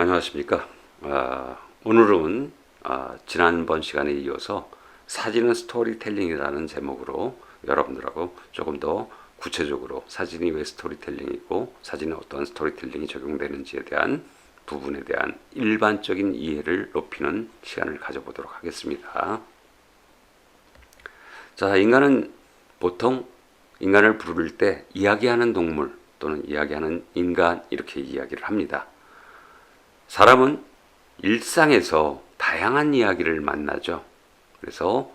안녕하십니까. 오늘은 지난번 시간에 이어서 사진은 스토리텔링이라는 제목으로 여러분들하고 조금 더 구체적으로 사진이 왜 스토리텔링이고 사진에 어떤 스토리텔링이 적용되는지에 대한 부분에 대한 일반적인 이해를 높이는 시간을 가져보도록 하겠습니다. 자, 인간은 보통 인간을 부를 때 이야기하는 동물 또는 이야기하는 인간 이렇게 이야기를 합니다. 사람은 일상에서 다양한 이야기를 만나죠. 그래서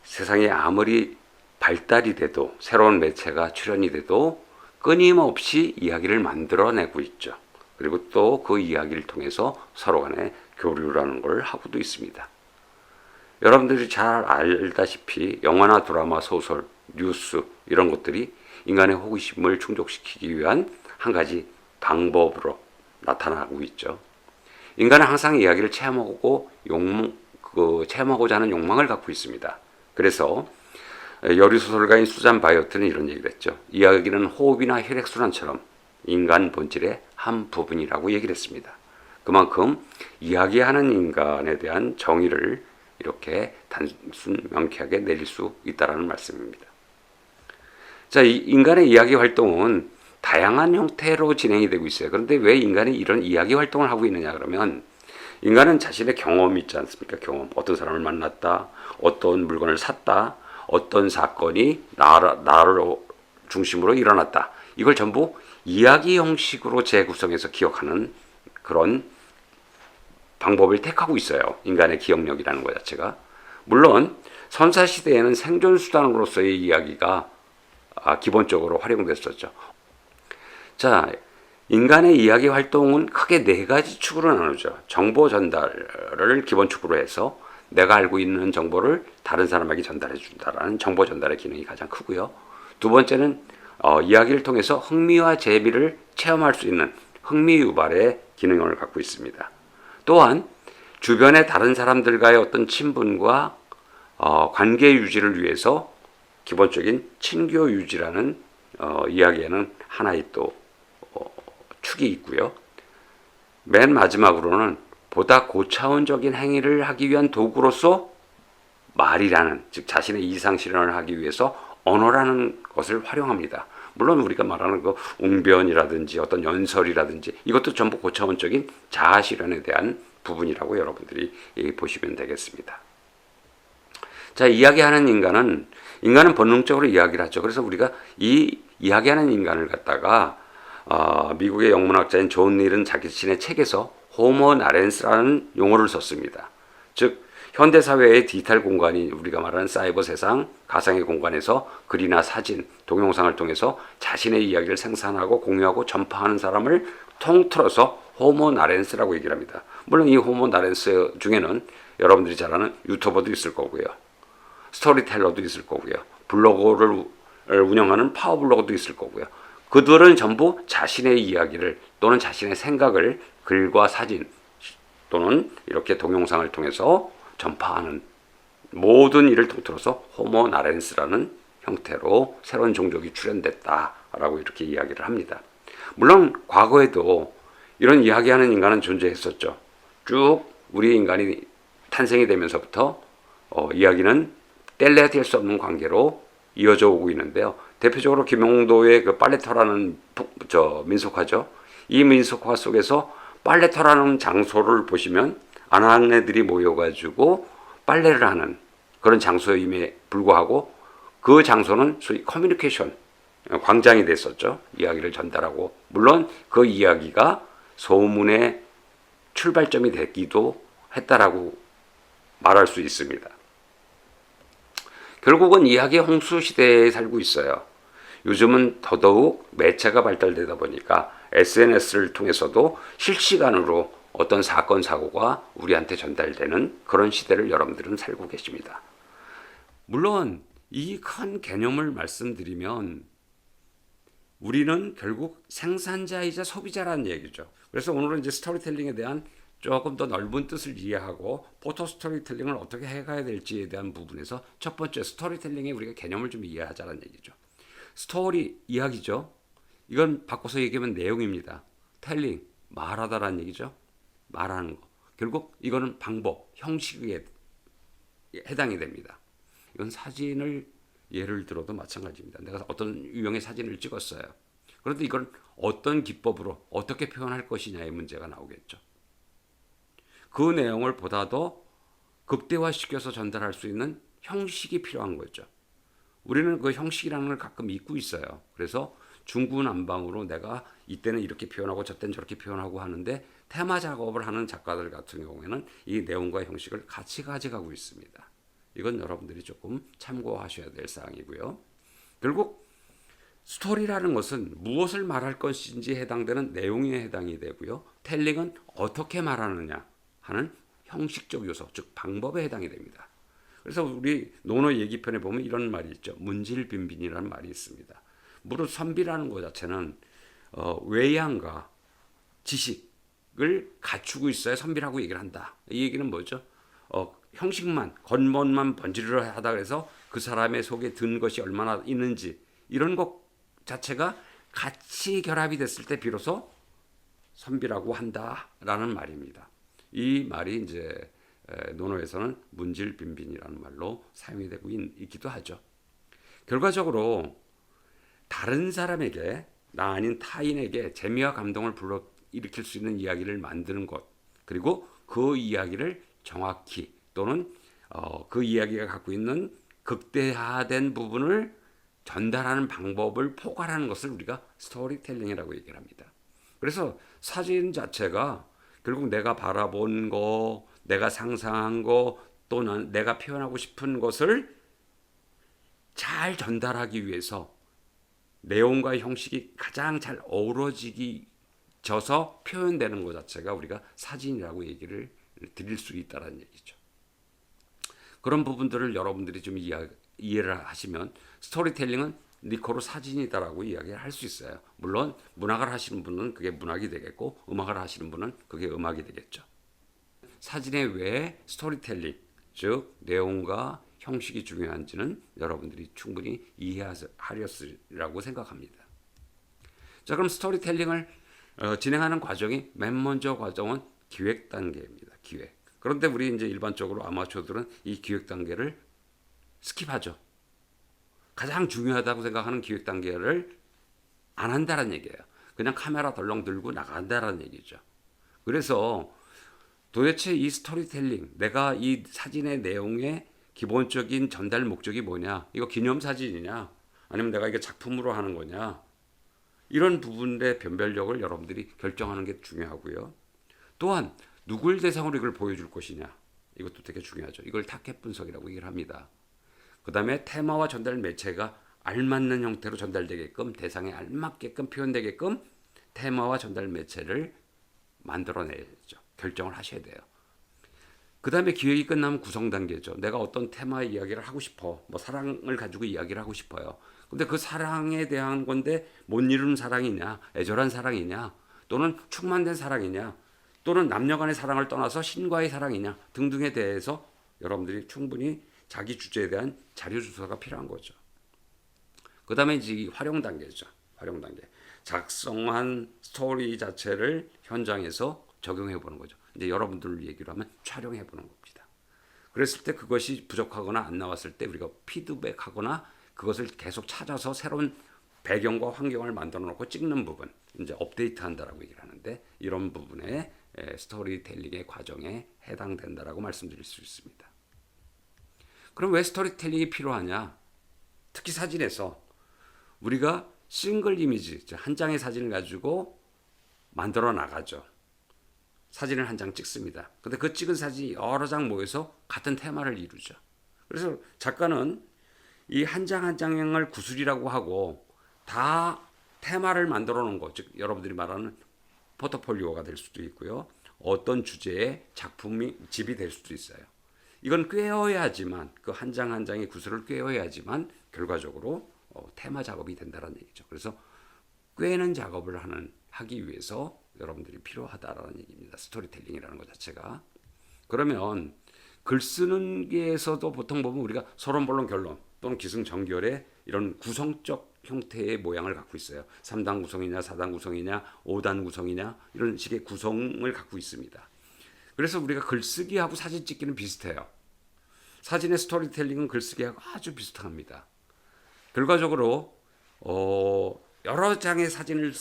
세상에 아무리 발달이 돼도 새로운 매체가 출현이 돼도 끊임없이 이야기를 만들어내고 있죠. 그리고 또 그 이야기를 통해서 서로 간에 교류라는 걸 하고도 있습니다. 여러분들이 잘 알다시피 영화나 드라마, 소설, 뉴스 이런 것들이 인간의 호기심을 충족시키기 위한 한 가지 방법으로 나타나고 있죠. 인간은 항상 이야기를 체험하고자 하는 욕망을 갖고 있습니다. 그래서 여리소설가인 수잔 바이어트는 이런 얘기를 했죠. 이야기는 호흡이나 혈액순환처럼 인간 본질의 한 부분이라고 얘기를 했습니다. 그만큼 이야기하는 인간에 대한 정의를 이렇게 단순 명쾌하게 내릴 수 있다는 말씀입니다. 자, 이 인간의 이야기 활동은 다양한 형태로 진행이 되고 있어요. 그런데 왜 인간이 이런 이야기 활동을 하고 있느냐 그러면 인간은 자신의 경험이 있지 않습니까? 경험. 어떤 사람을 만났다, 어떤 물건을 샀다, 어떤 사건이 나를 중심으로 일어났다. 이걸 전부 이야기 형식으로 재구성해서 기억하는 그런 방법을 택하고 있어요. 인간의 기억력이라는 것 자체가. 물론 선사시대에는 생존수단으로서의 이야기가 기본적으로 활용됐었죠. 자, 인간의 이야기 활동은 크게 네 가지 축으로 나누죠. 정보 전달을 기본 축으로 해서 내가 알고 있는 정보를 다른 사람에게 전달해 준다라는 정보 전달의 기능이 가장 크고요. 두 번째는 이야기를 통해서 흥미와 재미를 체험할 수 있는 흥미 유발의 기능을 갖고 있습니다. 또한 주변의 다른 사람들과의 어떤 친분과 관계 유지를 위해서 기본적인 친교 유지라는 이야기에는 하나의 또 축이 있고요. 맨 마지막으로는 보다 고차원적인 행위를 하기 위한 도구로서 말이라는, 즉 자신의 이상 실현을 하기 위해서 언어라는 것을 활용합니다. 물론 우리가 말하는 그 웅변이라든지 어떤 연설이라든지 이것도 전부 고차원적인 자아 실현에 대한 부분이라고 여러분들이 보시면 되겠습니다. 자, 이야기하는 인간은 본능적으로 이야기를 하죠. 그래서 우리가 이 이야기하는 인간을 갖다가 미국의 영문학자인 존 닐은 자신의 책에서 호모 나렌스라는 용어를 썼습니다. 즉 현대사회의 디지털 공간이 우리가 말하는 사이버 세상, 가상의 공간에서 글이나 사진, 동영상을 통해서 자신의 이야기를 생산하고 공유하고 전파하는 사람을 통틀어서 호모 나렌스라고 얘기를 합니다. 물론 이 호모 나렌스 중에는 여러분들이 잘 아는 유튜버도 있을 거고요. 스토리텔러도 있을 거고요. 블로그를 운영하는 파워블로거도 있을 거고요. 그들은 전부 자신의 이야기를 또는 자신의 생각을 글과 사진 또는 이렇게 동영상을 통해서 전파하는 모든 일을 통틀어서 호모 나렌스라는 형태로 새로운 종족이 출현됐다라고 이렇게 이야기를 합니다. 물론 과거에도 이런 이야기하는 인간은 존재했었죠. 쭉 우리 인간이 탄생이 되면서부터 이야기는 뗄래야 뗄 수 없는 관계로 이어져 오고 있는데요. 대표적으로 김용도의 그 빨래터라는 민속화죠. 이 민속화 속에서 빨래터라는 장소를 보시면 아낙네들이 모여가지고 빨래를 하는 그런 장소임에 불구하고 그 장소는 소위 커뮤니케이션 광장이 됐었죠. 이야기를 전달하고 물론 그 이야기가 소문의 출발점이 되기도 했다라고 말할 수 있습니다. 결국은 이야기의 홍수 시대에 살고 있어요. 요즘은 더더욱 매체가 발달되다 보니까 SNS를 통해서도 실시간으로 어떤 사건, 사고가 우리한테 전달되는 그런 시대를 여러분들은 살고 계십니다. 물론 이 큰 개념을 말씀드리면 우리는 결국 생산자이자 소비자라는 얘기죠. 그래서 오늘은 이제 스토리텔링에 대한 조금 더 넓은 뜻을 이해하고 포토 스토리텔링을 어떻게 해가야 될지에 대한 부분에서 첫 번째 스토리텔링의 우리가 개념을 좀 이해하자는 얘기죠. 스토리 이야기죠. 이건 바꿔서 얘기하면 내용입니다. 텔링 말하다라는 얘기죠. 말하는 거. 결국 이거는 방법, 형식에 해당이 됩니다. 이건 사진을 예를 들어도 마찬가지입니다. 내가 어떤 유형의 사진을 찍었어요. 그런데 이걸 어떤 기법으로 어떻게 표현할 것이냐의 문제가 나오겠죠. 그 내용을 보다 더 극대화시켜서 전달할 수 있는 형식이 필요한 거죠. 우리는 그 형식이라는 걸 가끔 잊고 있어요. 그래서 중구난방으로 내가 이때는 이렇게 표현하고 저때는 저렇게 표현하고 하는데 테마 작업을 하는 작가들 같은 경우에는 이 내용과 형식을 같이 가져가고 있습니다. 이건 여러분들이 조금 참고하셔야 될 사항이고요. 결국 스토리라는 것은 무엇을 말할 것인지 해당되는 내용에 해당이 되고요. 텔링은 어떻게 말하느냐 하는 형식적 요소, 즉 방법에 해당이 됩니다. 그래서 우리 논어 얘기편에 보면 이런 말이 있죠. 문질빈빈이라는 말이 있습니다. 무릇 선비라는 것 자체는 외양과 지식을 갖추고 있어야 선비라고 얘기를 한다. 이 얘기는 뭐죠? 형식만, 겉멋만 번지르르 하다 그래서 그 사람의 속에 든 것이 얼마나 있는지 이런 것 자체가 같이 결합이 됐을 때 비로소 선비라고 한다라는 말입니다. 이 말이 이제 논어에서는 문질빈빈이라는 말로 사용이 되고 있기도 하죠. 결과적으로 다른 사람에게 나 아닌 타인에게 재미와 감동을 불러일으킬 수 있는 이야기를 만드는 것 그리고 그 이야기를 정확히 또는 그 이야기가 갖고 있는 극대화된 부분을 전달하는 방법을 포괄하는 것을 우리가 스토리텔링이라고 얘기를 합니다. 그래서 사진 자체가 결국 내가 바라본 거, 내가 상상한 거, 또는 내가 표현하고 싶은 것을 잘 전달하기 위해서 내용과 형식이 가장 잘 어우러지기 져서 표현되는 것 자체가 우리가 사진이라고 얘기를 드릴 수 있다는 얘기죠. 그런 부분들을 여러분들이 좀 이해를 하시면 스토리텔링은 니코로 사진이다라고 이야기를 할 수 있어요. 물론 문학을 하시는 분은 그게 문학이 되겠고 음악을 하시는 분은 그게 음악이 되겠죠. 사진에 왜 스토리텔링, 즉 내용과 형식이 중요한지는 여러분들이 충분히 이해하렸으리라고 생각합니다. 자, 그럼 스토리텔링을 진행하는 과정이 맨 먼저 과정은 기획 단계입니다. 기획. 그런데 우리 이제 일반적으로 아마추어들은 이 기획 단계를 스킵하죠. 가장 중요하다고 생각하는 기획 단계를 안 한다는 얘기예요. 그냥 카메라 덜렁 들고 나간다는 얘기죠. 그래서 도대체 이 스토리텔링, 내가 이 사진의 내용의 기본적인 전달 목적이 뭐냐? 이거 기념사진이냐? 아니면 내가 이게 작품으로 하는 거냐? 이런 부분의 변별력을 여러분들이 결정하는 게 중요하고요. 또한 누굴 대상으로 이걸 보여줄 것이냐? 이것도 되게 중요하죠. 이걸 타겟 분석이라고 얘기를 합니다. 그 다음에 테마와 전달 매체가 알맞는 형태로 전달되게끔 대상에 알맞게끔 표현되게끔 테마와 전달 매체를 만들어내죠. 결정을 하셔야 돼요. 그 다음에 기획이 끝나면 구성 단계죠. 내가 어떤 테마의 이야기를 하고 싶어. 뭐 사랑을 가지고 이야기를 하고 싶어요. 근데 그 사랑에 대한 건데 못 이루는 사랑이냐, 애절한 사랑이냐, 또는 충만된 사랑이냐, 또는 남녀 간의 사랑을 떠나서 신과의 사랑이냐 등등에 대해서 여러분들이 충분히 자기 주제에 대한 자료 조사가 필요한 거죠. 그 다음에 이제 활용 단계죠. 활용 단계. 작성한 스토리 자체를 현장에서 적용해 보는 거죠. 이제 여러분들 얘기로 하면 촬영해 보는 겁니다. 그랬을 때 그것이 부족하거나 안 나왔을 때 우리가 피드백하거나 그것을 계속 찾아서 새로운 배경과 환경을 만들어 놓고 찍는 부분, 이제 업데이트 한다라고 얘기를 하는데 이런 부분에 스토리텔링의 과정에 해당된다라고 말씀드릴 수 있습니다. 그럼 왜 스토리텔링이 필요하냐? 특히 사진에서 우리가 싱글 이미지, 한 장의 사진을 가지고 만들어 나가죠. 사진을 한 장 찍습니다. 근데 그 찍은 사진이 여러 장 모여서 같은 테마를 이루죠. 그래서 작가는 이 한 장 한 장을 구술이라고 하고 다 테마를 만들어 놓은 거, 즉 여러분들이 말하는 포트폴리오가 될 수도 있고요. 어떤 주제의 작품이 집이 될 수도 있어요. 이건 꿰어야지만 그 한 장 한 장의 구슬을 꿰어야지만 결과적으로 테마 작업이 된다는 얘기죠. 그래서 꿰는 작업을 하기 위해서 여러분들이 필요하다라는 얘기입니다. 스토리텔링이라는 것 자체가. 그러면 글 쓰는 게에서도 보통 보면 우리가 서론본론 결론 또는 기승전결의 이런 구성적 형태의 모양을 갖고 있어요. 3단 구성이냐 4단 구성이냐 5단 구성이냐 이런 식의 구성을 갖고 있습니다. 그래서 우리가 글쓰기하고 사진 찍기는 비슷해요. 사진의 스토리텔링은 글쓰기하고 아주 비슷합니다. 결과적으로 여러 장의 사진을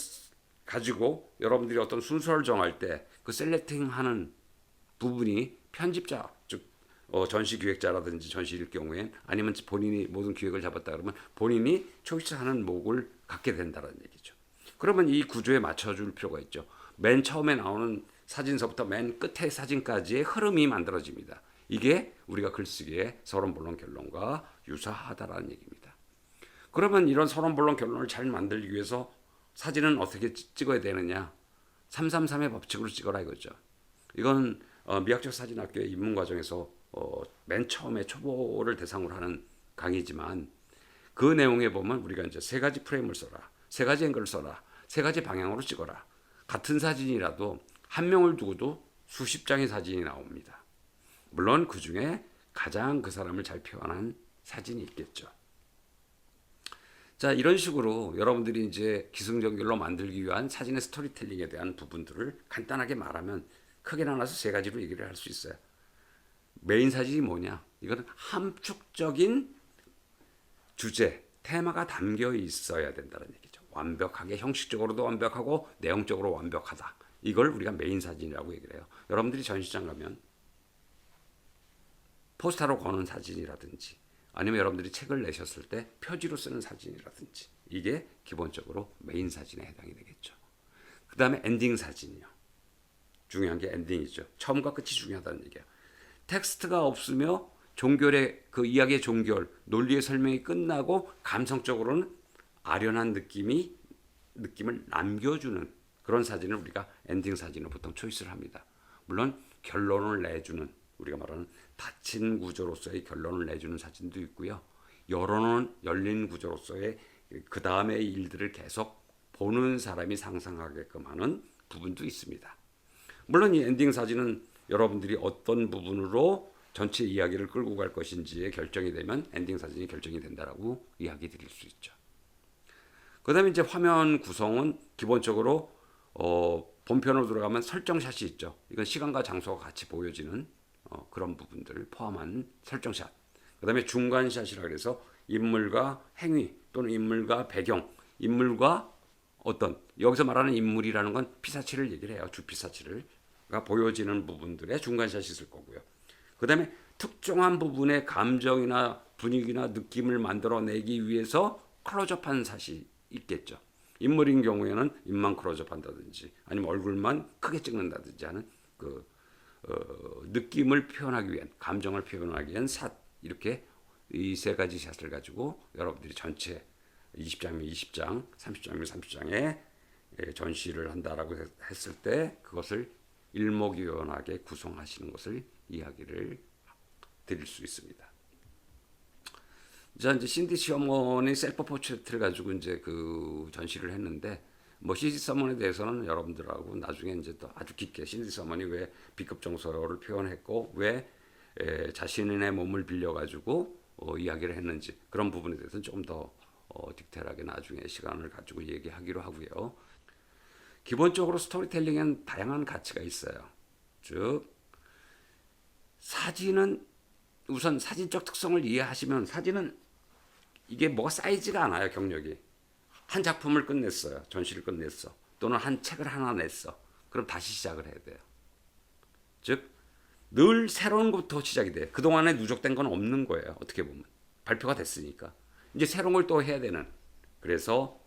가지고 여러분들이 어떤 순서를 정할 때 그 셀렉팅하는 부분이 편집자, 즉 전시 기획자라든지 전시일 경우엔 아니면 본인이 모든 기획을 잡았다 그러면 본인이 초이스하는 목을 갖게 된다는 얘기죠. 그러면 이 구조에 맞춰줄 필요가 있죠. 맨 처음에 나오는 사진서부터 맨 끝의 사진까지의 흐름이 만들어집니다. 이게 우리가 글쓰기의 서론본론 결론과 유사하다라는 얘기입니다. 그러면 이런 서론본론 결론을 잘 만들기 위해서 사진은 어떻게 찍어야 되느냐? 333의 법칙으로 찍어라 이거죠. 이건 미학적 사진학교의 입문 과정에서 맨 처음에 초보를 대상으로 하는 강의지만 그 내용에 보면 우리가 이제 세 가지 프레임을 써라, 세 가지 앵글을 써라, 세 가지 방향으로 찍어라. 같은 사진이라도 한 명을 두고도 수십 장의 사진이 나옵니다. 물론 그 중에 가장 그 사람을 잘 표현한 사진이 있겠죠. 자, 이런 식으로 여러분들이 이제 기승전결로 만들기 위한 사진의 스토리텔링에 대한 부분들을 간단하게 말하면 크게 나눠서 세 가지로 얘기를 할 수 있어요. 메인 사진이 뭐냐? 이거는 함축적인 주제, 테마가 담겨 있어야 된다는 얘기죠. 완벽하게 형식적으로도 완벽하고 내용적으로 완벽하다. 이걸 우리가 메인 사진이라고 얘기를 해요. 여러분들이 전시장 가면 포스터로 거는 사진이라든지 아니면 여러분들이 책을 내셨을 때 표지로 쓰는 사진이라든지 이게 기본적으로 메인 사진에 해당이 되겠죠. 그 다음에 엔딩 사진이요. 중요한 게 엔딩이죠. 처음과 끝이 중요하다는 얘기야. 텍스트가 없으며 종결의 그 이야기의 종결, 논리의 설명이 끝나고 감성적으로는 아련한 느낌을 남겨주는 그런 사진을 우리가 엔딩 사진으로 보통 초이스를 합니다. 물론 결론을 내주는 우리가 말하는 닫힌 구조로서의 결론을 내주는 사진도 있고요. 열린 구조로서의 그 다음의 일들을 계속 보는 사람이 상상하게끔 하는 부분도 있습니다. 물론 이 엔딩 사진은 여러분들이 어떤 부분으로 전체 이야기를 끌고 갈 것인지에 결정이 되면 엔딩 사진이 결정이 된다라고 이야기 드릴 수 있죠. 그 다음에 이제 화면 구성은 기본적으로 본편으로 들어가면 설정샷이 있죠. 이건 시간과 장소가 같이 보여지는 그런 부분들을 포함한 설정샷. 그 다음에 중간샷이라 그래서 인물과 행위 또는 인물과 배경, 인물과 여기서 말하는 인물이라는 건 피사체를 얘기를 해요. 주피사체가 보여지는 부분들의 중간샷이 있을 거고요. 그 다음에 특정한 부분의 감정이나 분위기나 느낌을 만들어내기 위해서 클로즈업한 샷이 있겠죠. 인물인 경우에는 입만 클로즈업한다든지 아니면 얼굴만 크게 찍는다든지 하는 느낌을 표현하기 위한 감정을 표현하기 위한 샷 이렇게 이 세 가지 샷을 가지고 여러분들이 전체 20장이면 20장, 30장이면 30장에 전시를 한다라고 했을 때 그것을 일목요연하게 구성하시는 것을 이야기를 드릴 수 있습니다. 자, 이제 신디 서먼의 셀프 포트레이트를 가지고 이제 그 전시를 했는데 신디 서먼에 대해서는 여러분들하고 나중에 이제 또 아주 깊게 신디 서먼이 왜 B급 정서를 표현했고 왜 자신의 몸을 빌려가지고 이야기를 했는지 그런 부분에 대해서는 조금 더 디테일하게 나중에 시간을 가지고 얘기하기로 하고요. 기본적으로 스토리텔링에는 다양한 가치가 있어요. 즉 사진은 우선 사진적 특성을 이해하시면 사진은 이게 뭐가 쌓이지가 않아요. 경력이. 한 작품을 끝냈어요. 전시를 끝냈어. 또는 한 책을 하나 냈어. 그럼 다시 시작을 해야 돼요. 즉 늘 새로운 것부터 시작이 돼요. 그동안에 누적된 건 없는 거예요. 어떻게 보면. 발표가 됐으니까. 이제 새로운 걸 또 해야 되는. 그래서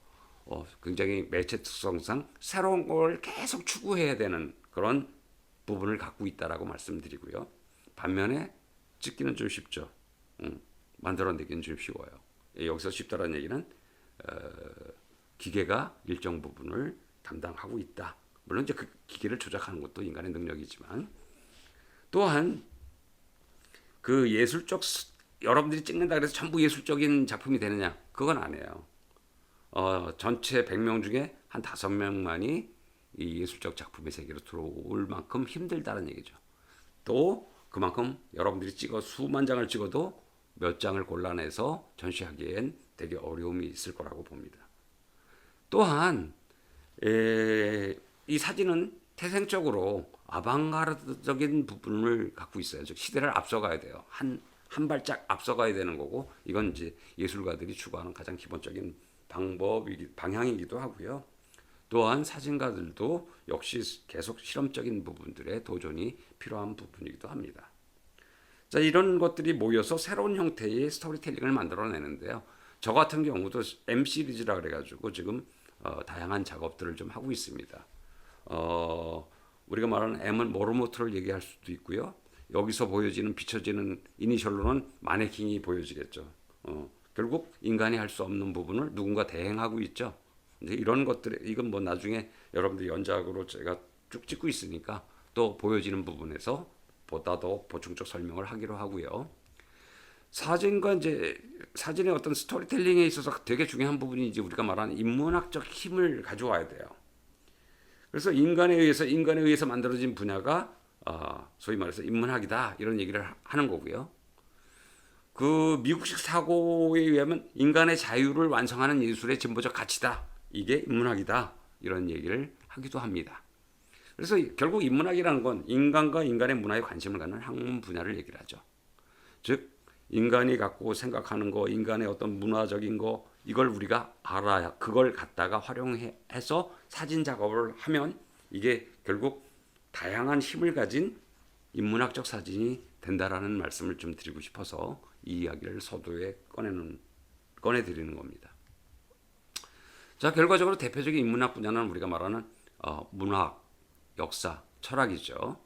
굉장히 매체 특성상 새로운 걸 계속 추구해야 되는 그런 부분을 갖고 있다라고 말씀드리고요. 반면에 찍기는 좀 쉽죠. 만들어내기는 좀 쉬워요. 여기서 쉽다는 얘기는 기계가 일정 부분을 담당하고 있다. 물론 이제 그 기계를 조작하는 것도 인간의 능력이지만 또한 그 예술적 여러분들이 찍는다 그래서 전부 예술적인 작품이 되느냐? 그건 아니에요. 전체 100명 중에 한 5명만이 이 예술적 작품의 세계로 들어올 만큼 힘들다는 얘기죠. 또 그만큼 여러분들이 수만 장을 찍어도 몇 장을 골라내서 전시하기엔 되게 어려움이 있을 거라고 봅니다. 또한 이 사진은 태생적으로 아방가르드적인 부분을 갖고 있어요. 즉 시대를 앞서가야 돼요. 한 발짝 앞서가야 되는 거고 이건 이제 예술가들이 추구하는 가장 기본적인 방향이기도 하고요. 또한 사진가들도 역시 계속 실험적인 부분들의 도전이 필요한 부분이기도 합니다. 자, 이런 것들이 모여서 새로운 형태의 스토리텔링을 만들어내는데요. 저 같은 경우도 M 시리즈라 그래가지고 지금 다양한 작업들을 좀 하고 있습니다. 우리가 말하는 M은 모로모토를 얘기할 수도 있고요. 여기서 보여지는 비춰지는 이니셜로는 마네킹이 보여지겠죠. 결국 인간이 할 수 없는 부분을 누군가 대행하고 있죠. 이제 이런 것들 이건 뭐 나중에 여러분들 연작으로 제가 쭉 찍고 있으니까 또 보여지는 부분에서 보다 더 보충적 설명을 하기로 하고요. 사진과 이제 사진의 어떤 스토리텔링에 있어서 되게 중요한 부분이 이제 우리가 말하는 인문학적 힘을 가져와야 돼요. 그래서 인간에 의해서 만들어진 분야가 소위 말해서 인문학이다 이런 얘기를 하는 거고요. 그 미국식 사고에 의하면 인간의 자유를 완성하는 예술의 진보적 가치다. 이게 인문학이다. 이런 얘기를 하기도 합니다. 그래서 결국 인문학이라는 건 인간과 인간의 문화에 관심을 갖는 학문 분야를 얘기를 하죠. 즉 인간이 갖고 생각하는 거, 인간의 어떤 문화적인 거 이걸 우리가 알아야 그걸 갖다가 활용해서 사진 작업을 하면 이게 결국 다양한 힘을 가진 인문학적 사진이 된다라는 말씀을 좀 드리고 싶어서 이 이야기를 서두에 꺼내드리는 겁니다. 자, 결과적으로 대표적인 인문학 분야는 우리가 말하는 문학, 역사, 철학이죠.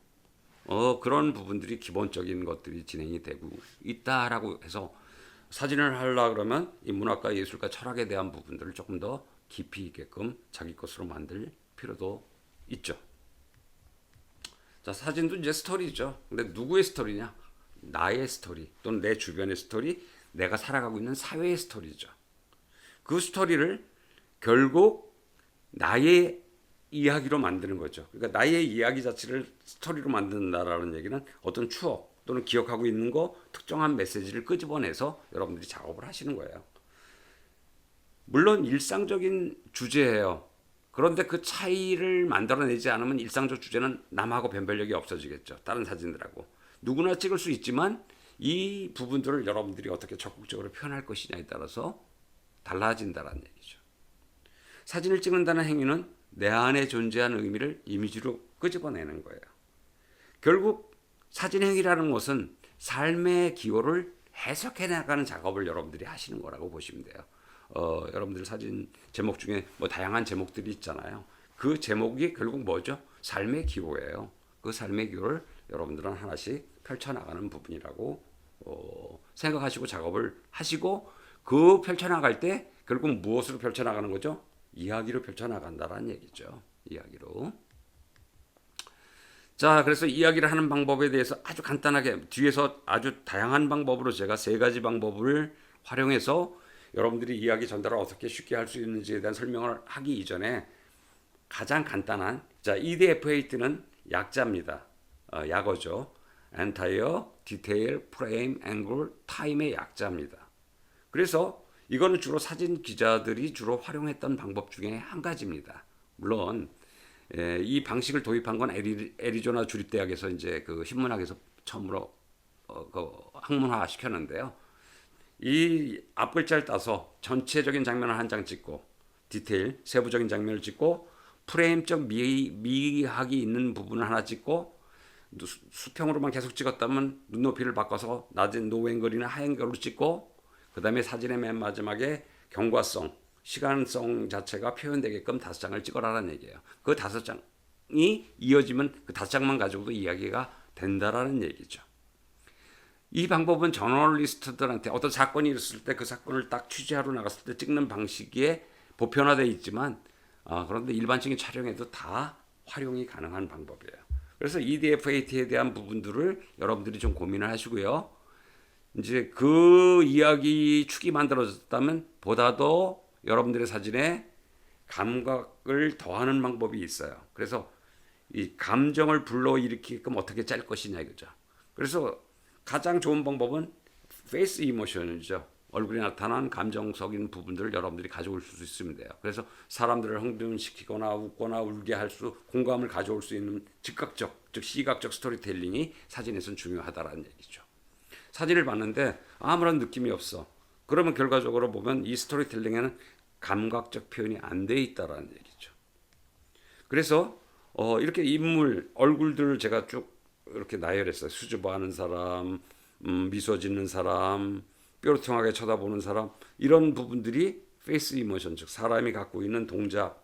그런 부분들이 기본적인 것들이 진행이 되고 있다라고 해서 사진을 하려고 그러면 인문학과 예술과 철학에 대한 부분들을 조금 더 깊이 있게끔 자기 것으로 만들 필요도 있죠. 자, 사진도 이제 스토리죠. 근데 누구의 스토리냐? 나의 스토리 또는 내 주변의 스토리, 내가 살아가고 있는 사회의 스토리죠. 그 스토리를 결국 나의 이야기로 만드는 거죠. 그러니까 나의 이야기 자체를 스토리로 만든다라는 얘기는 어떤 추억 또는 기억하고 있는 거 특정한 메시지를 끄집어내서 여러분들이 작업을 하시는 거예요. 물론 일상적인 주제예요. 그런데 그 차이를 만들어내지 않으면 일상적 주제는 남하고 변별력이 없어지겠죠. 다른 사진들하고. 누구나 찍을 수 있지만 이 부분들을 여러분들이 어떻게 적극적으로 표현할 것이냐에 따라서 달라진다는 얘기죠. 사진을 찍는다는 행위는 내 안에 존재하는 의미를 이미지로 끄집어내는 거예요. 결국 사진 행위라는 것은 삶의 기호를 해석해 나가는 작업을 여러분들이 하시는 거라고 보시면 돼요. 여러분들 사진 제목 중에 뭐 다양한 제목들이 있잖아요. 그 제목이 결국 뭐죠? 삶의 기호예요. 그 삶의 기호를 여러분들은 하나씩 펼쳐나가는 부분이라고 생각하시고 작업을 하시고 그 펼쳐나갈 때 결국 무엇으로 펼쳐나가는 거죠? 이야기로 펼쳐나간다라는 얘기죠. 이야기로. 자, 그래서 이야기를 하는 방법에 대해서 아주 간단하게 뒤에서 아주 다양한 방법으로 제가 3가지 방법을 활용해서 여러분들이 이야기 전달을 어떻게 쉽게 할 수 있는지에 대한 설명을 하기 이전에 가장 간단한 자, EDF8는 약자입니다. 약어죠. Entire, Detail, Frame, Angle, Time의 약자입니다. 그래서 이거는 주로 사진 기자들이 주로 활용했던 방법 중에 한 가지입니다. 물론 이 방식을 도입한 건 애리조나 주립대학에서 이제 그 신문학에서 처음으로 그 학문화 시켰는데요. 이 앞글자를 따서 전체적인 장면을 한 장 찍고 디테일, 세부적인 장면을 찍고 프레임적 미학이 있는 부분을 하나 찍고 수평으로만 계속 찍었다면 눈높이를 바꿔서 낮은 노앵글이나 하앵글로 찍고 그 다음에 사진의 맨 마지막에 경과성, 시간성 자체가 표현되게끔 5장을 찍어라라는 얘기예요. 그 5장이 이어지면 그 5장만 가지고도 이야기가 된다라는 얘기죠. 이 방법은 저널리스트들한테 어떤 사건이 일어났을 때 그 사건을 딱 취재하러 나갔을 때 찍는 방식에 보편화되어 있지만 그런데 일반적인 촬영에도 다 활용이 가능한 방법이에요. 그래서 EDF8에 대한 부분들을 여러분들이 좀 고민을 하시고요. 이제 그 이야기 축이 만들어졌다면 보다 더 여러분들의 사진에 감각을 더하는 방법이 있어요. 그래서 이 감정을 불러일으키게끔 어떻게 짤 것이냐 이거죠. 그래서 가장 좋은 방법은 페이스 이모션이죠. 얼굴에 나타난 감정적인 부분들을 여러분들이 가져올 수 있으면 돼요. 그래서 사람들을 흥분시키거나 웃거나 울게 할 수, 공감을 가져올 수 있는 즉각적, 즉 시각적 스토리텔링이 사진에서는 중요하다라는 얘기죠. 사진을 봤는데 아무런 느낌이 없어. 그러면 결과적으로 보면 이 스토리텔링에는 감각적 표현이 안 돼 있다라는 얘기죠. 그래서 이렇게 인물 얼굴들을 제가 쭉 이렇게 나열했어요. 수줍어하는 사람, 미소 짓는 사람, 뾰루통하게 쳐다보는 사람, 이런 부분들이 페이스 이모션, 즉 사람이 갖고 있는 동작,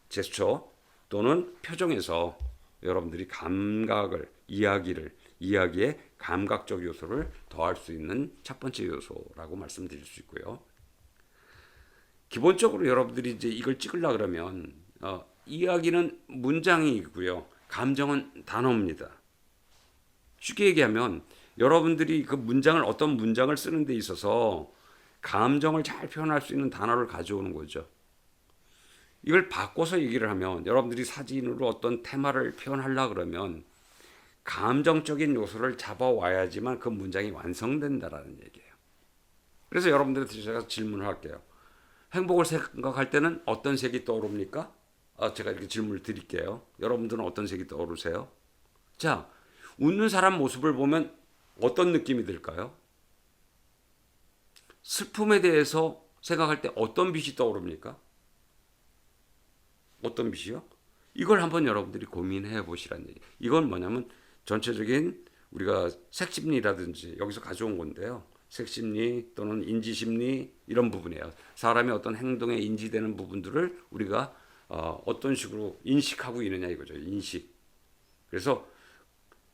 제스처 또는 표정에서 여러분들이 감각을, 이야기의 감각적 요소를 더할 수 있는 첫 번째 요소라고 말씀드릴 수 있고요. 기본적으로 여러분들이 이제 이걸 찍으려 그러면 이야기는 문장이고요. 감정은 단어입니다. 쉽게 얘기하면 여러분들이 그 문장을 어떤 문장을 쓰는 데 있어서 감정을 잘 표현할 수 있는 단어를 가져오는 거죠. 이걸 바꿔서 얘기를 하면 여러분들이 사진으로 어떤 테마를 표현하려 그러면 감정적인 요소를 잡아와야지만 그 문장이 완성된다라는 얘기예요. 그래서 여러분들한테 제가 질문을 할게요. 행복을 생각할 때는 어떤 색이 떠오릅니까? 제가 이렇게 질문을 드릴게요. 여러분들은 어떤 색이 떠오르세요? 자, 웃는 사람 모습을 보면 어떤 느낌이 들까요? 슬픔에 대해서 생각할 때 어떤 빛이 떠오릅니까? 어떤 빛이요? 이걸 한번 여러분들이 고민해 보시라는 얘기. 이건 뭐냐면 전체적인 우리가 색심리라든지 여기서 가져온 건데요. 색심리 또는 인지심리 이런 부분이에요. 사람의 어떤 행동에 인지되는 부분들을 우리가 어떤 식으로 인식하고 있느냐 이거죠. 인식. 그래서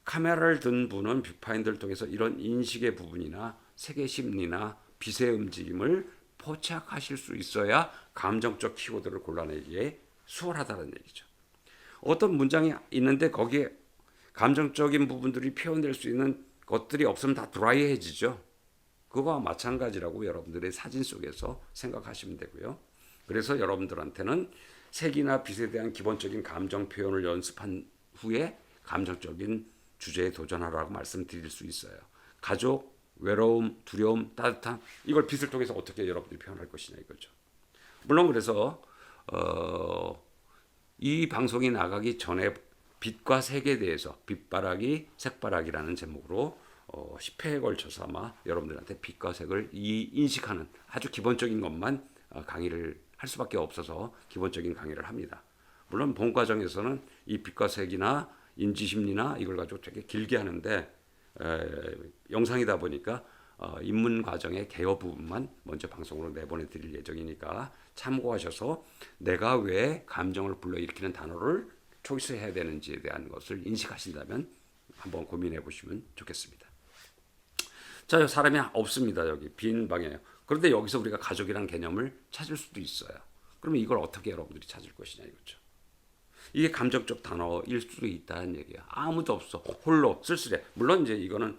카메라를 든 분은 뷰파인더를 통해서 이런 인식의 부분이나 색의 심리나 빛의 움직임을 포착하실 수 있어야 감정적 키워드를 골라내기에 수월하다는 얘기죠. 어떤 문장이 있는데 거기에 감정적인 부분들이 표현될 수 있는 것들이 없으면 다 드라이해지죠. 그거와 마찬가지라고 여러분들의 사진 속에서 생각하시면 되고요. 그래서 여러분들한테는 색이나 빛에 대한 기본적인 감정 표현을 연습한 후에 감정적인 주제에 도전하라고 말씀드릴 수 있어요. 가족, 외로움, 두려움, 따뜻함 이걸 빛을 통해서 어떻게 여러분들이 표현할 것이냐 이거죠. 물론 그래서 이 방송이 나가기 전에 빛과 색에 대해서 빛바라기, 색바라기라는 제목으로 10회에 걸쳐서 아마 여러분들한테 빛과 색을 인식하는 아주 기본적인 것만 강의를 할 수밖에 없어서 기본적인 강의를 합니다. 물론 본 과정에서는 이 빛과 색이나 인지심리나 이걸 가지고 되게 길게 하는데 영상이다 보니까 입문 과정의 개요 부분만 먼저 방송으로 내보내 드릴 예정이니까 참고하셔서 내가 왜 감정을 불러일으키는 단어를 초이스해야 되는지에 대한 것을 인식하신다면 한번 고민해 보시면 좋겠습니다. 자, 사람이 없습니다. 여기 빈 방이에요. 그런데 여기서 우리가 가족이라는 개념을 찾을 수도 있어요. 그러면 이걸 어떻게 여러분들이 찾을 것이냐 이거죠. 이게 감정적 단어일 수도 있다는 얘기야. 아무도 없어. 홀로 쓸쓸해. 물론 이제 이거는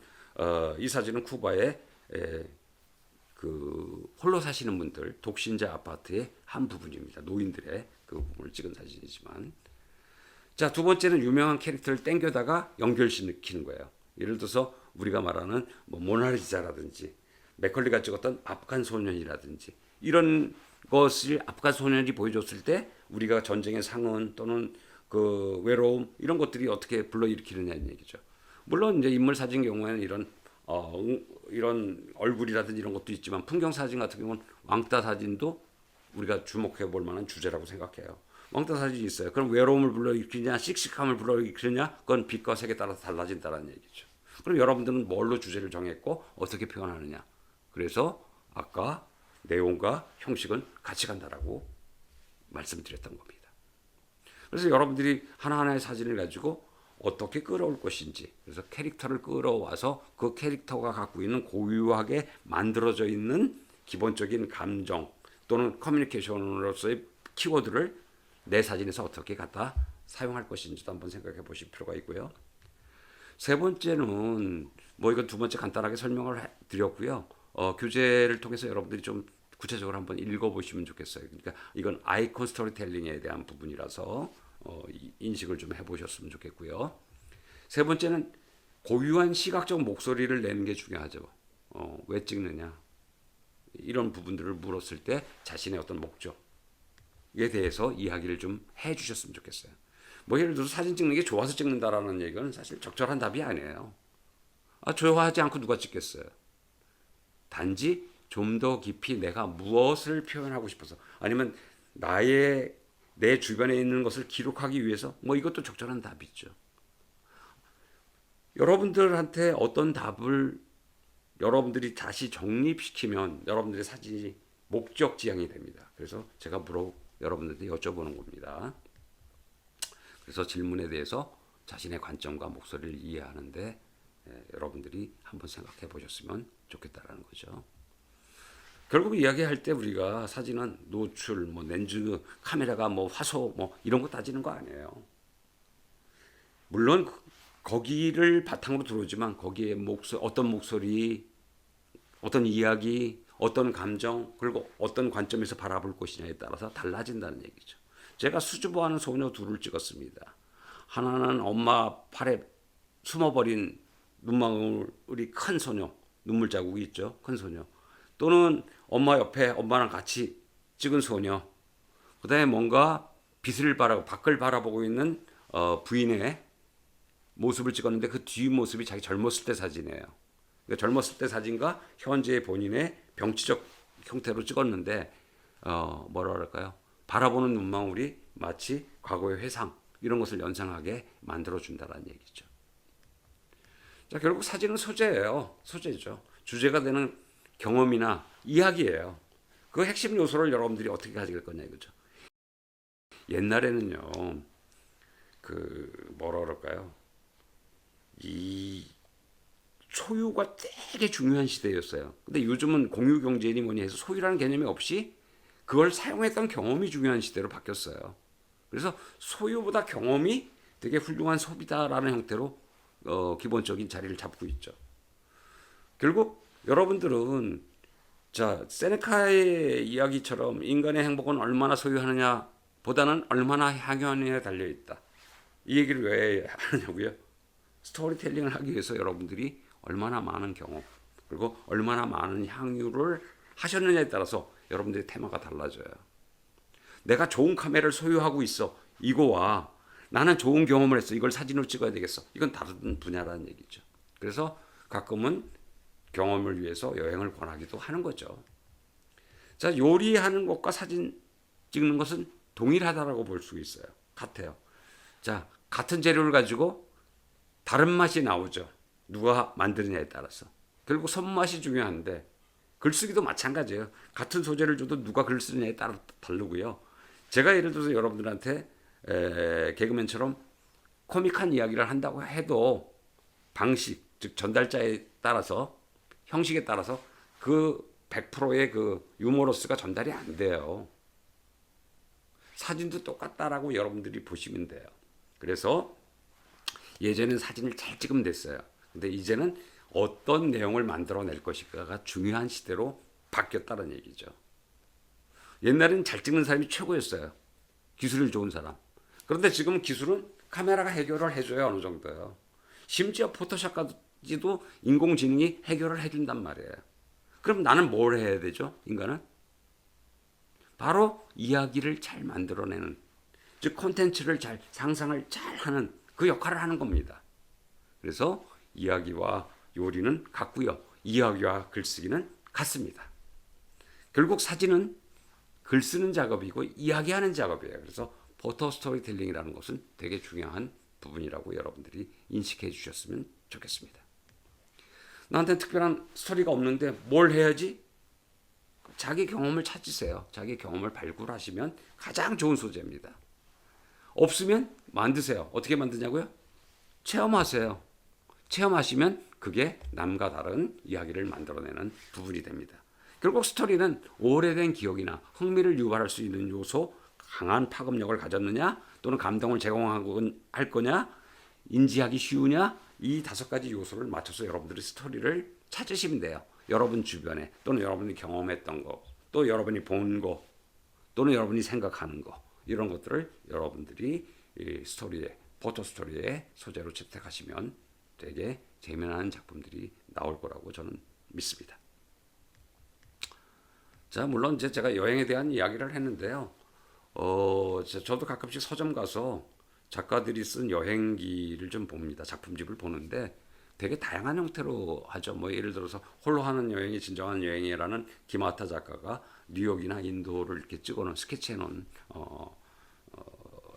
이 사진은 쿠바의 그 홀로 사시는 분들 독신자 아파트의 한 부분입니다. 노인들의 그 부분을 찍은 사진이지만 자, 두 번째는 유명한 캐릭터를 땡겨다가 연결시키는 거예요. 예를 들어서 우리가 말하는 뭐 모나리자라든지 맥컬리가 찍었던 아프간 소년이라든지 이런 것을 아프간 소년이 보여줬을 때 우리가 전쟁의 상흔 또는 그 외로움 이런 것들이 어떻게 불러일으키느냐는 얘기죠. 물론 이제 인물 사진 경우에는 이런 얼굴이라든지 이런 것도 있지만 풍경 사진 같은 경우는 왕따 사진도 우리가 주목해 볼 만한 주제라고 생각해요. 왕따 사진이 있어요. 그럼 외로움을 불러일으키냐, 씩씩함을 불러일으키느냐, 그건 빛과 색에 따라서 달라진다는 얘기죠. 그럼 여러분들은 뭘로 주제를 정했고 어떻게 표현하느냐. 그래서 아까 내용과 형식은 같이 간다라고 말씀드렸던 겁니다. 그래서 여러분들이 하나하나의 사진을 가지고 어떻게 끌어올 것인지, 그래서 캐릭터를 끌어와서 그 캐릭터가 갖고 있는 고유하게 만들어져 있는 기본적인 감정 또는 커뮤니케이션으로서의 키워드를 내 사진에서 어떻게 갖다 사용할 것인지도 한번 생각해 보실 필요가 있고요. 세 번째는 뭐 이건 두 번째 간단하게 설명을 드렸고요. 교재를 통해서 여러분들이 좀 구체적으로 한번 읽어보시면 좋겠어요. 그러니까 이건 아이콘 스토리텔링에 대한 부분이라서 인식을 좀 해보셨으면 좋겠고요. 세 번째는 고유한 시각적 목소리를 내는 게 중요하죠. 왜 찍느냐? 이런 부분들을 물었을 때 자신의 어떤 목적에 대해서 이야기를 좀 해주셨으면 좋겠어요. 뭐 예를 들어서 사진 찍는 게 좋아서 찍는다라는 얘기는 사실 적절한 답이 아니에요. 좋아하지 않고 누가 찍겠어요. 단지 좀 더 깊이 내가 무엇을 표현하고 싶어서, 아니면 내 주변에 있는 것을 기록하기 위해서, 뭐 이것도 적절한 답이죠. 여러분들한테 어떤 답을 여러분들이 다시 정립시키면 여러분들의 사진이 목적 지향이 됩니다. 그래서 제가 여러분들한테 여쭤보는 겁니다. 그래서 질문에 대해서 자신의 관점과 목소리를 이해하는데 여러분들이 한번 생각해 보셨으면 좋겠다라는 거죠. 결국 이야기할 때 우리가 사진은 노출, 뭐 렌즈, 카메라가 뭐 화소, 뭐 이런 거 따지는 거 아니에요. 물론 거기를 바탕으로 들어오지만 거기에 어떤 목소리, 어떤 이야기, 어떤 감정, 그리고 어떤 관점에서 바라볼 것이냐에 따라서 달라진다는 얘기죠. 제가 수줍어하는 소녀 둘을 찍었습니다. 하나는 엄마 팔에 숨어버린 눈망울이 큰 소녀, 눈물 자국이 있죠. 큰 소녀. 또는 엄마 옆에 엄마랑 같이 찍은 소녀. 그 다음에 뭔가 밖을 바라보고 있는 부인의 모습을 찍었는데 그 뒷모습이 자기 젊었을 때 사진이에요. 그러니까 젊었을 때 사진과 현재의 본인의 병치적 형태로 찍었는데 뭐라 그럴까요? 바라보는 눈망울이 마치 과거의 회상 이런 것을 연상하게 만들어준다는 얘기죠. 자, 결국 사진은 소재예요. 소재죠. 주제가 되는 경험이나 이야기예요. 그 핵심 요소를 여러분들이 어떻게 가질 거냐 이거죠. 옛날에는요, 뭐라 그럴까요? 이 소유가 되게 중요한 시대였어요. 근데 요즘은 공유 경제니 뭐니 해서 소유라는 개념이 없이 그걸 사용했던 경험이 중요한 시대로 바뀌었어요. 그래서 소유보다 경험이 되게 훌륭한 소비다라는 형태로 기본적인 자리를 잡고 있죠. 결국 여러분들은 세네카의 이야기처럼 인간의 행복은 얼마나 소유하느냐 보다는 얼마나 향유하느냐에 달려 있다. 이 얘기를 왜 하느냐고요? 스토리텔링을 하기 위해서 여러분들이 얼마나 많은 경험 그리고 얼마나 많은 향유를 하셨느냐에 따라서 여러분들의 테마가 달라져요. 내가 좋은 카메라를 소유하고 있어. 이거와 나는 좋은 경험을 했어. 이걸 사진으로 찍어야 되겠어. 이건 다른 분야라는 얘기죠. 그래서 가끔은 경험을 위해서 여행을 권하기도 하는 거죠. 자, 요리하는 것과 사진 찍는 것은 동일하다라고 볼 수 있어요. 같아요. 자, 같은 재료를 가지고 다른 맛이 나오죠. 누가 만드느냐에 따라서. 결국 손맛이 중요한데 글쓰기도 마찬가지예요. 같은 소재를 줘도 누가 글 쓰느냐에 따라 다르고요. 제가 예를 들어서 여러분들한테 개그맨처럼 코믹한 이야기를 한다고 해도 방식, 즉 전달자에 따라서 형식에 따라서 그 100%의 그 유머러스가 전달이 안 돼요. 사진도 똑같다라고 여러분들이 보시면 돼요. 그래서 예전엔 사진을 잘 찍으면 됐어요. 근데 이제는 어떤 내용을 만들어낼 것인가가 중요한 시대로 바뀌었다는 얘기죠. 옛날에는 잘 찍는 사람이 최고였어요. 기술이 좋은 사람. 그런데 지금 기술은 카메라가 해결을 해줘요. 어느 정도요. 심지어 포토샵까지도 인공지능이 해결을 해준단 말이에요. 그럼 나는 뭘 해야 되죠? 인간은? 바로 이야기를 잘 만들어내는, 즉 콘텐츠를 잘 상상을 잘 하는 그 역할을 하는 겁니다. 그래서 이야기와 요리는 같고요. 이야기와 글쓰기는 같습니다. 결국 사진은 글 쓰는 작업이고 이야기하는 작업이에요. 그래서 포토 스토리텔링이라는 것은 되게 중요한 부분이라고 여러분들이 인식해 주셨으면 좋겠습니다. 나한테 특별한 스토리가 없는데 뭘 해야지? 자기 경험을 찾으세요. 자기 경험을 발굴하시면 가장 좋은 소재입니다. 없으면 만드세요. 어떻게 만드냐고요? 체험하세요. 체험하시면 그게 남과 다른 이야기를 만들어내는 부분이 됩니다. 결국 스토리는 오래된 기억이나 흥미를 유발할 수 있는 요소, 강한 파급력을 가졌느냐, 또는 감동을 제공할 거냐, 인지하기 쉬우냐, 이 5가지 요소를 맞춰서 여러분들이 스토리를 찾으시면 돼요. 여러분 주변에, 또는 여러분이 경험했던 거, 또 여러분이 본 거, 또는 여러분이 생각하는 거, 이런 것들을 여러분들이 이 스토리에, 포토 스토리의 소재로 채택하시면 되게 재미난 작품들이 나올 거라고 저는 믿습니다. 자, 물론 이제 제가 여행에 대한 이야기를 했는데요. 저도 가끔씩 서점 가서 작가들이 쓴 여행기를 좀 봅니다. 작품집을 보는데 되게 다양한 형태로 하죠. 뭐 예를 들어서 홀로 하는 여행이 진정한 여행이라는 기마타 작가가 뉴욕이나 인도를 이렇게 찍어놓은 스케치해놓은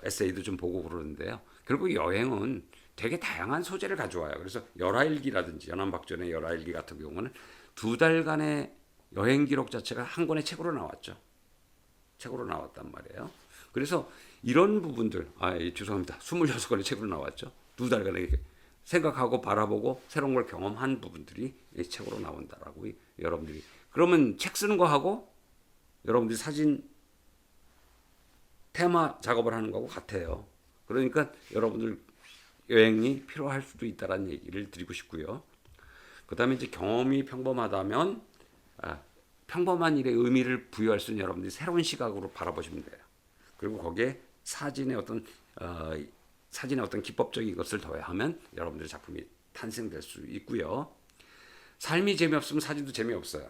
에세이도 좀 보고 그러는데요. 결국 여행은 되게 다양한 소재를 가져와요. 그래서 열하일기라든지 연안박전의 열하일기 같은 경우는 2달간의 여행 기록 자체가 한 권의 책으로 나왔죠. 책으로 나왔단 말이에요. 그래서 이런 부분들, 죄송합니다. 26권의 책으로 나왔죠. 2달간의 생각하고 바라보고 새로운 걸 경험한 부분들이 책으로 나온다라고 여러분들이. 그러면 책 쓰는 거 하고 여러분들이 사진 테마 작업을 하는 거하고 같아요. 그러니까 여러분들 여행이 필요할 수도 있다라는 얘기를 드리고 싶고요. 그 다음에 이제 경험이 평범하다면 평범한 일에 의미를 부여할 수 있는 여러분들이 새로운 시각으로 바라보시면 돼요. 그리고 거기에 사진의 어떤 기법적인 것을 더하면 여러분들의 작품이 탄생될 수 있고요. 삶이 재미없으면 사진도 재미없어요.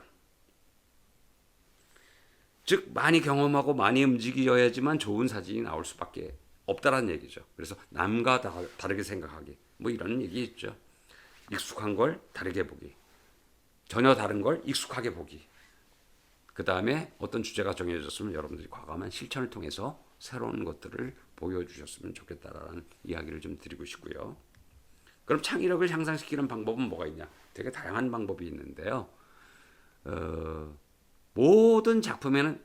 즉 많이 경험하고 많이 움직여야지만 좋은 사진이 나올 수밖에 없다라는 얘기죠. 그래서 남과 다르게 생각하기 뭐 이런 얘기 있죠. 익숙한 걸 다르게 보기, 전혀 다른 걸 익숙하게 보기. 그 다음에 어떤 주제가 정해졌으면 여러분들이 과감한 실천을 통해서 새로운 것들을 보여주셨으면 좋겠다라는 이야기를 좀 드리고 싶고요. 그럼 창의력을 향상시키는 방법은 뭐가 있냐? 되게 다양한 방법이 있는데요. 모든 작품에는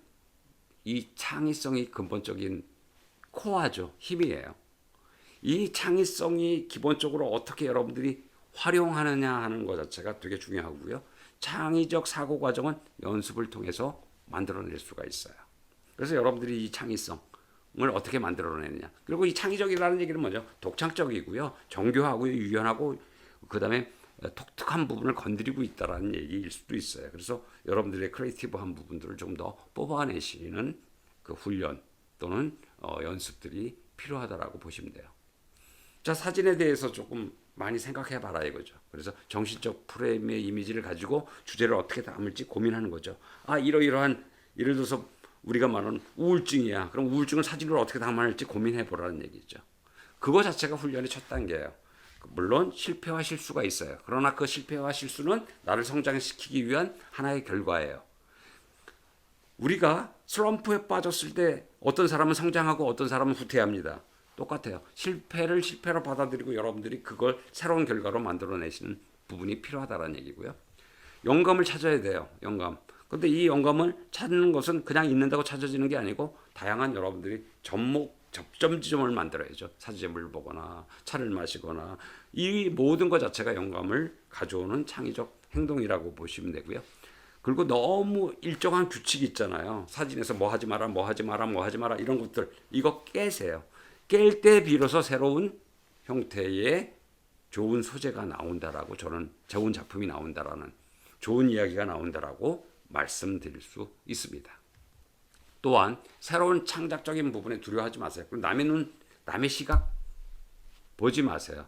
이 창의성이 근본적인 코어죠. 힘이에요. 이 창의성이 기본적으로 어떻게 여러분들이 활용하느냐 하는 것 자체가 되게 중요하고요. 창의적 사고 과정은 연습을 통해서 만들어낼 수가 있어요. 그래서 여러분들이 이 창의성을 어떻게 만들어내느냐. 그리고 이 창의적이라는 얘기는 뭐죠? 독창적이고요. 정교하고 유연하고 그다음에 독특한 부분을 건드리고 있다라는 얘기일 수도 있어요. 그래서 여러분들의 크리에이티브한 부분들을 좀 더 뽑아내시는 그 훈련 또는 연습들이 필요하다라고 보시면 돼요. 자, 사진에 대해서 조금 많이 생각해 봐라 이거죠. 그래서 정신적 프레임의 이미지를 가지고 주제를 어떻게 담을지 고민하는 거죠. 이러이러한 예를 들어서 우리가 말하는 우울증이야. 그럼 우울증을 사진으로 어떻게 담아낼지 고민해 보라는 얘기죠. 그거 자체가 훈련의 첫 단계예요. 물론 실패와 실수가 있어요. 그러나 그 실패와 실수는 나를 성장시키기 위한 하나의 결과예요. 우리가 슬럼프에 빠졌을 때 어떤 사람은 성장하고 어떤 사람은 후퇴합니다. 똑같아요. 실패를 실패로 받아들이고 여러분들이 그걸 새로운 결과로 만들어내시는 부분이 필요하다는 얘기고요. 영감을 찾아야 돼요. 영감. 근데 이 영감을 찾는 것은 그냥 있는다고 찾아지는 게 아니고 다양한 여러분들이 접점 지점을 만들어야죠. 사진을 보거나 차를 마시거나 이 모든 것 자체가 영감을 가져오는 창의적 행동이라고 보시면 되고요. 그리고 너무 일정한 규칙이 있잖아요. 사진에서 뭐 하지 마라, 뭐 하지 마라, 뭐 하지 마라 이런 것들 이거 깨세요. 깰 때 비로소 새로운 형태의 좋은 소재가 나온다라고 저는 좋은 작품이 나온다라는 좋은 이야기가 나온다라고 말씀드릴 수 있습니다. 또한 새로운 창작적인 부분에 두려워하지 마세요. 그리고 남의 눈, 남의 시각 보지 마세요.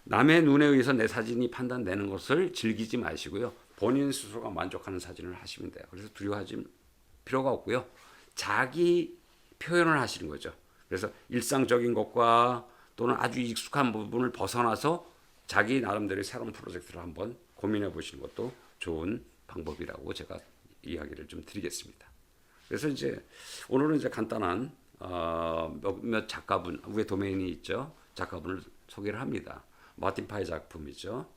남의 눈에 의해서 내 사진이 판단되는 것을 즐기지 마시고요. 본인 스스로가 만족하는 사진을 하시면 돼요. 그래서 두려워하지 필요가 없고요. 자기 표현을 하시는 거죠. 그래서 일상적인 것과 또는 아주 익숙한 부분을 벗어나서 자기 나름대로의 새로운 프로젝트를 한번 고민해 보시는 것도 좋은 방법이라고 제가 이야기를 좀 드리겠습니다. 그래서 이제 오늘은 이제 간단한 몇몇 작가분 위에 도메인이 있죠. 작가분을 소개를 합니다. 마틴 파의 작품이죠.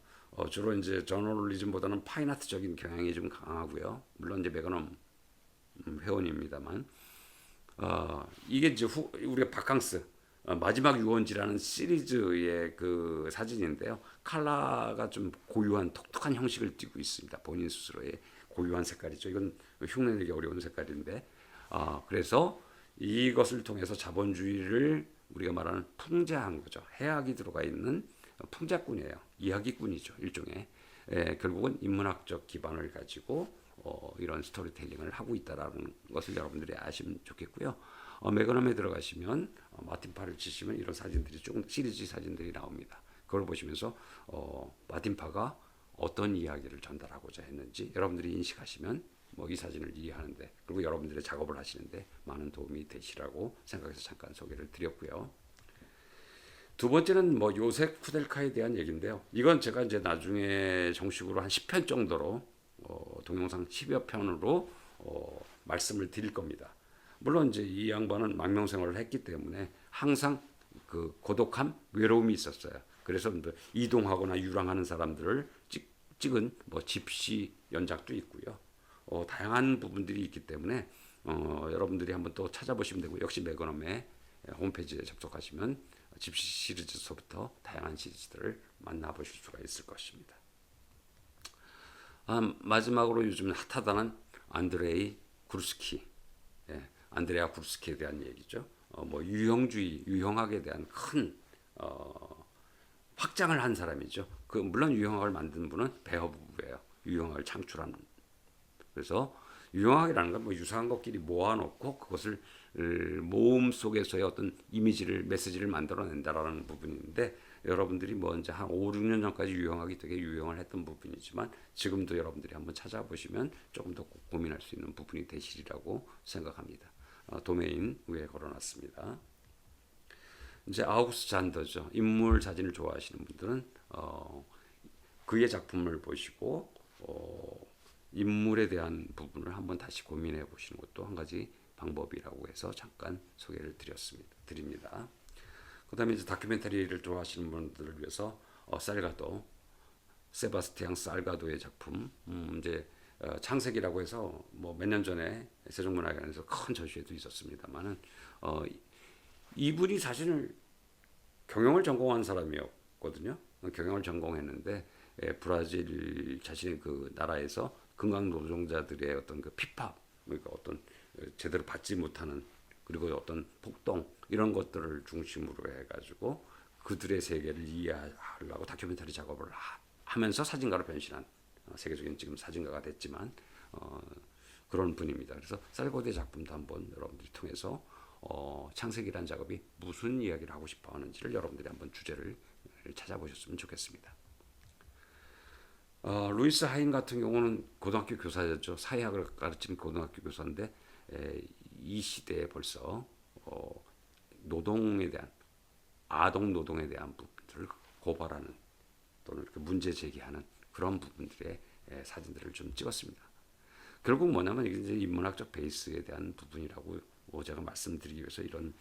주로 이제 저널리즘보다는 파인아트적인 경향이 좀 강하고요. 물론 이제 매거넘 회원입니다만 이게 이제 우리가 바캉스 마지막 유원지라는 시리즈의 그 사진인데요. 컬러가 좀 고유한 독특한 형식을 띠고 있습니다. 본인 스스로의 고유한 색깔이죠. 이건 흉내내기 어려운 색깔인데 그래서 이것을 통해서 자본주의를 우리가 말하는 풍자한 거죠. 해악이 들어가 있는 풍자꾼이에요. 이야기꾼이죠. 일종의 결국은 인문학적 기반을 가지고 이런 스토리텔링을 하고 있다라는 것을 여러분들이 아시면 좋겠고요. 매거넘에 들어가시면 마틴 파를 치시면 이런 사진들이 조금 시리즈 사진들이 나옵니다. 그걸 보시면서 마틴 파가 어떤 이야기를 전달하고자 했는지 여러분들이 인식하시면 뭐 이 사진을 이해하는데 그리고 여러분들의 작업을 하시는데 많은 도움이 되시라고 생각해서 잠깐 소개를 드렸고요. 두 번째는 뭐 요셉 쿠델카에 대한 얘기인데요. 이건 제가 이제 나중에 정식으로 한 10편 정도로 동영상 10여 편으로 말씀을 드릴 겁니다. 물론 이제 이 양반은 망명생활을 했기 때문에 항상 그 고독함, 외로움이 있었어요. 그래서 이동하거나 유랑하는 사람들을 찍은 뭐 집시 연작도 있고요. 다양한 부분들이 있기 때문에 여러분들이 한번 또 찾아보시면 되고 역시 매거넘의 홈페이지에 접속하시면 집시 시리즈서부터 다양한 시리즈들을 만나보실 수가 있을 것입니다. 마지막으로 요즘 핫하다는 안드레이 구르스키, 안드레아 구르스키에 대한 얘기죠. 뭐 유형주의, 유형학에 대한 큰 확장을 한 사람이죠. 그 물론 유형학을 만든 분은 베어부부예요. 유형학을 창출한. 그래서 유형학이라는 건 뭐 유사한 것끼리 모아놓고 그것을 모음 속에서의 어떤 이미지를 메시지를 만들어낸다라는 부분인데 여러분들이 뭐 이제 한 5, 6년 전까지 유형학이 되게 유형을 했던 부분이지만 지금도 여러분들이 한번 찾아보시면 조금 더 고민할 수 있는 부분이 되시리라고 생각합니다. 도메인 위에 걸어놨습니다. 이제 아우구스트 잔더죠. 인물 사진을 좋아하시는 분들은 그의 작품을 보시고 인물에 대한 부분을 한번 다시 고민해 보시는 것도 한 가지 방법이라고 해서 잠깐 소개를 드립니다. 그다음에 이제 다큐멘터리를 좋아하시는 분들을 위해서 살가도 세바스티앙 살가도의 작품 이제 창세기라고 해서 뭐 몇 년 전에 세종문화회관에서 큰 전시회도 있었습니다만은 이분이 사실은 경영을 전공한 사람이었거든요. 경영을 전공했는데 브라질 자신의 그 나라에서 건강 노동자들의 어떤 그 핍박, 그러니까 어떤 제대로 받지 못하는 그리고 어떤 폭동 이런 것들을 중심으로 해가지고 그들의 세계를 이해하려고 다큐멘터리 작업을 하면서 사진가로 변신한 세계적인 지금 사진가가 됐지만 그런 분입니다. 그래서 살고대 작품도 한번 여러분들이 통해서 창세기란 작업이 무슨 이야기를 하고 싶어 하는지를 여러분들이 한번 주제를 찾아보셨으면 좋겠습니다. 루이스 하인 같은 경우는 고등학교 교사였죠. 사회학을 가르치는 고등학교 교사인데 이 시대에 벌써 노동에 대한 아동 노동에 대한 부분들을 고발하는 또는 문제 제기하는 그런 부분들의 사진들을 좀 찍었습니다. 결국 뭐냐면 이제 인문학적 베이스에 대한 부분이라고 제가 말씀드리기 위해서 이런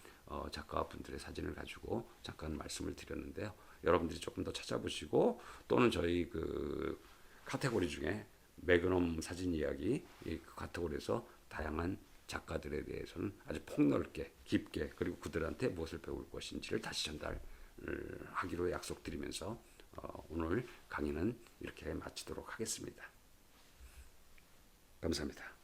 작가분들의 사진을 가지고 잠깐 말씀을 드렸는데요. 여러분들이 조금 더 찾아보시고 또는 저희 그 카테고리 중에 매그넘 사진 이야기 그 카테고리에서 다양한 작가들에 대해서는 아주 폭넓게 깊게 그리고 그들한테 무엇을 배울 것인지를 다시 전달하기로 약속드리면서 오늘 강의는 이렇게 마치도록 하겠습니다. 감사합니다.